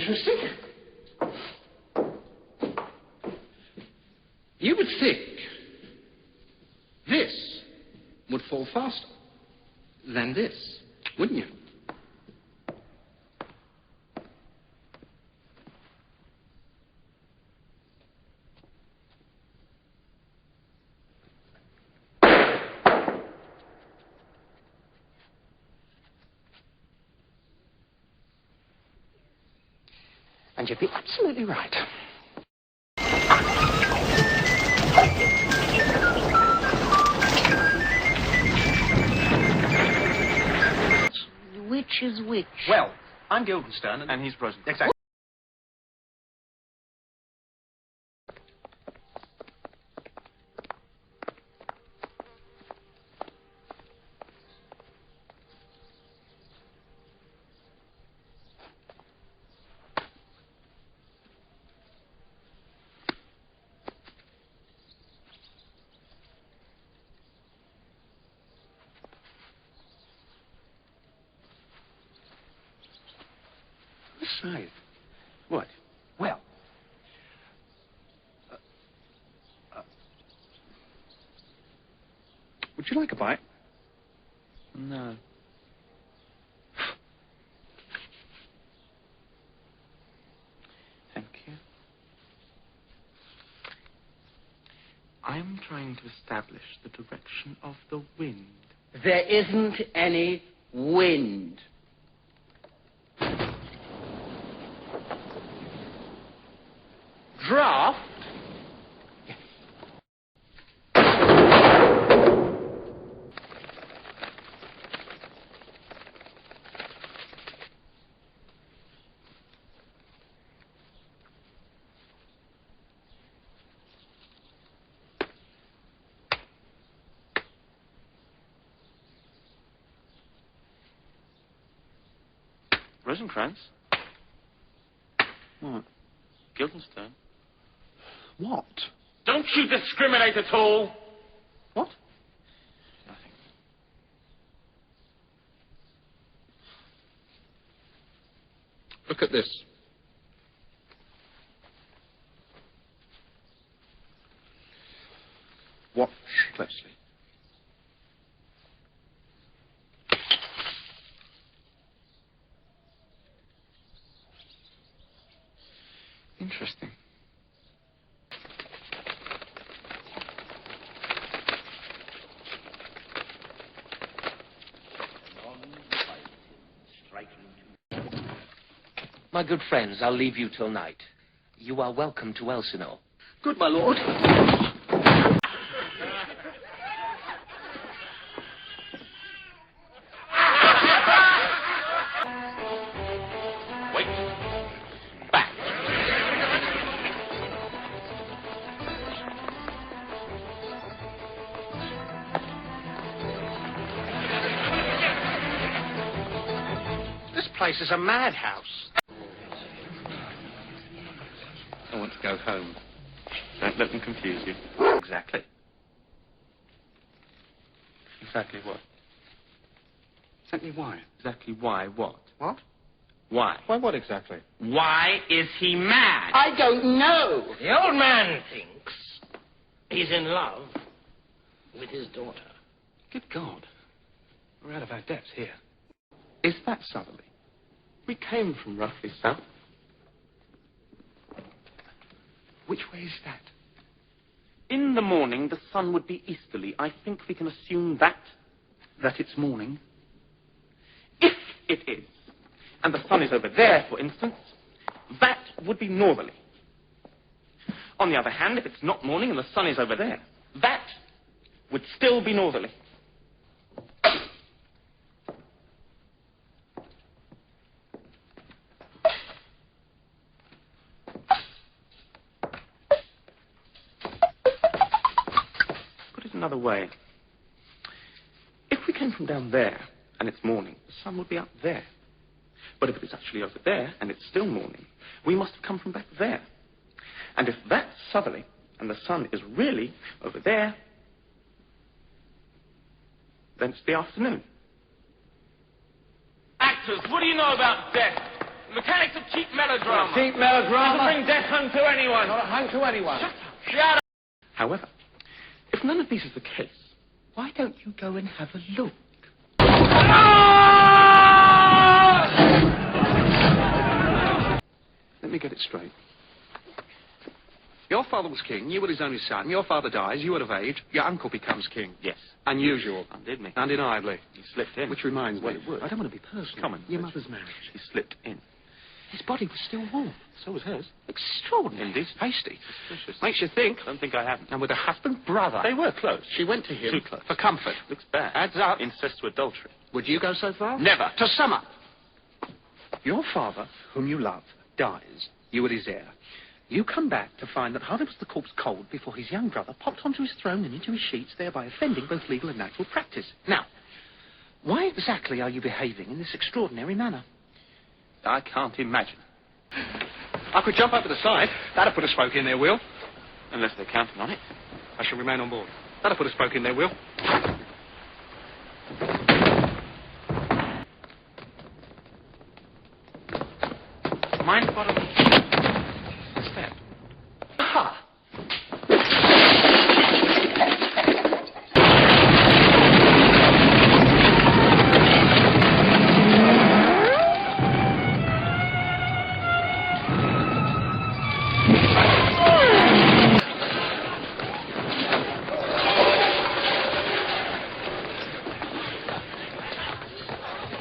interesting. You would think this would fall faster than this, wouldn't you? And you'd be absolutely right. Which is which? Well, I'm Guildernstern, and he's Rozencrantz. Exactly. Scythe. What? Well, would you like a bite? no. Thank you. I'm trying to establish the direction of the wind. There isn't any wind. Draft? Rozencrantz? What? Guildernstern? What? Don't you discriminate at all? What? Nothing. Look at this. Watch closely. Interesting. My good friends, I'll leave you till night. You are welcome to Elsinore. Good, my lord. Wait. Back. This place is a madhouse. I want to go home. Don't let them confuse you. Exactly. Exactly what? Exactly why? Exactly why what? What? Why? Why what exactly? Why is he mad? I don't know. The old man thinks he's in love with his daughter. Good God. We're out of our depths here. Is that southerly? We came from roughly south. Which way is that? In the morning, the sun would be easterly. I think we can assume that. That it's morning? If it is, and the sun is over there, for instance, that would be northerly. On the other hand, if it's not morning and the sun is over there, that would still be northerly. Another way. If we came from down there and it's morning, the sun would be up there. But if it's actually over there and it's still morning, we must have come from back there. And if that's southerly and the sun is really over there, then it's the afternoon. Actors, what do you know about death? Mechanics of cheap melodrama. Cheap melodrama. Doesn't bring death home to anyone. Not hung to anyone. Shut up. However, if none of these is the case, why don't you go and have a look? Let me get it straight. Your father was king, you were his only son, your father dies, you are of age, your uncle becomes king. Yes. Unusual. Undid me. Undeniably. He slipped in. Which reminds me, Well, it would. I don't want to be personal. Come on. Your mother's marriage. He slipped in. His body was still warm. So was hers. Extraordinary. Indeed. Hasty. Suspicious. Makes you think. I don't think I haven't. And with a husband, brother. They were close. She went to him Too close. for comfort. Looks bad. Adds up. Incest to adultery. Would you go so far? Never. To sum up, your father, whom you love, dies. You are his heir. You come back to find that hardly was the corpse cold before his young brother popped onto his throne and into his sheets, thereby offending both legal and natural practice. Now, why exactly are you behaving in this extraordinary manner? I can't imagine. I could jump over the side. That'll put a spoke in their wheel. Unless they're counting on it. I shall remain on board. That'll put a spoke in their wheel. Mind bottom. What's that? Aha!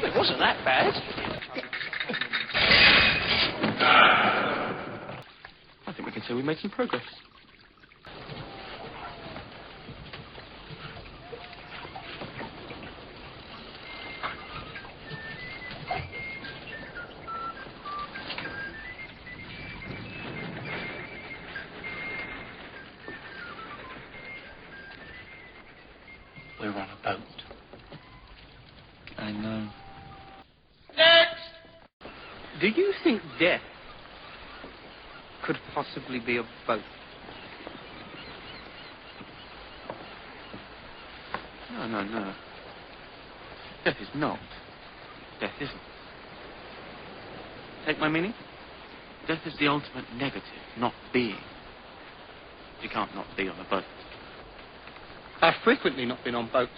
It wasn't that bad. I think we can say we made some progress. We're on a boat. I know. Do you think death could possibly be a boat? No. Death is not. Death isn't. Take my meaning? Death is the ultimate negative, not being. You can't not be on a boat. I've frequently not been on boats.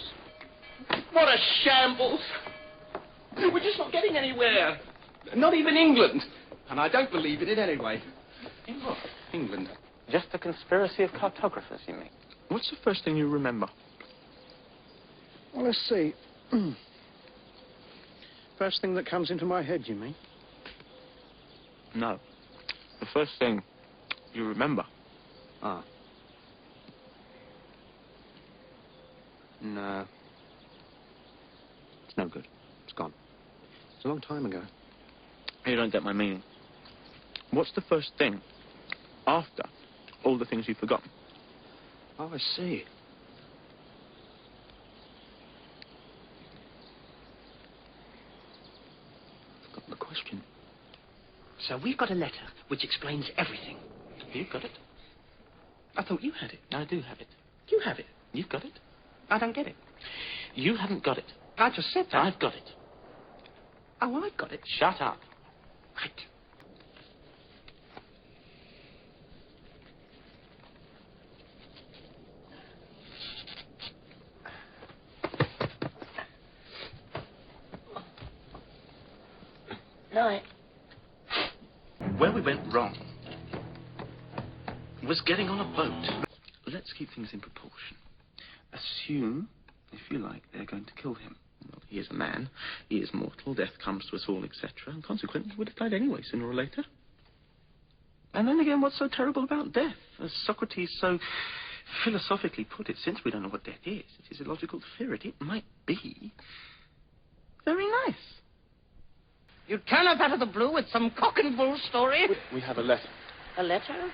What a shambles! We're just not getting anywhere. Not even England. And I don't believe in it anyway. In what? England. Just a conspiracy of cartographers, you mean? What's the first thing you remember? Well, let's see. First thing that comes into my head, you mean? No. The first thing you remember. Ah. No. It's no good. It's gone. It's a long time ago. You don't get my meaning. What's the first thing after all the things you've forgotten? Oh, I see. I've got the question. So we've got a letter which explains everything. You've got it. I thought you had it. I do have it. You have it. You've got it. I don't get it. You haven't got it. I just said that. I've got it. Oh, I've got it. Shut up. Right. Night. Where we went wrong was getting on a boat. Let's keep things in proportion. Assume, if you like, they're going to kill him. Well, he is a man. He is mortal. Death comes to us all, etc. And consequently, he would have died anyway, sooner or later. And then again, what's so terrible about death? As Socrates so philosophically put it, since we don't know what death is, it is illogical to fear it. It might be very nice. You turn up out of the blue with some cock and bull story? We have a letter. A letter?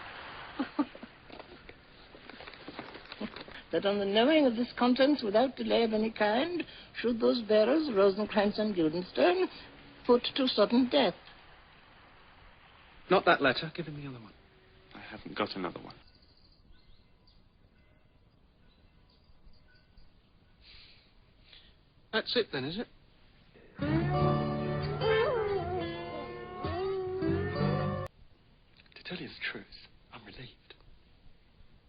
That on the knowing of this contents without delay of any kind, should those bearers, Rozencrantz and Guildernstern, put to sudden death. Not that letter. Give him the other one. I haven't got another one. That's it then, is it? tell you the truth, I'm relieved.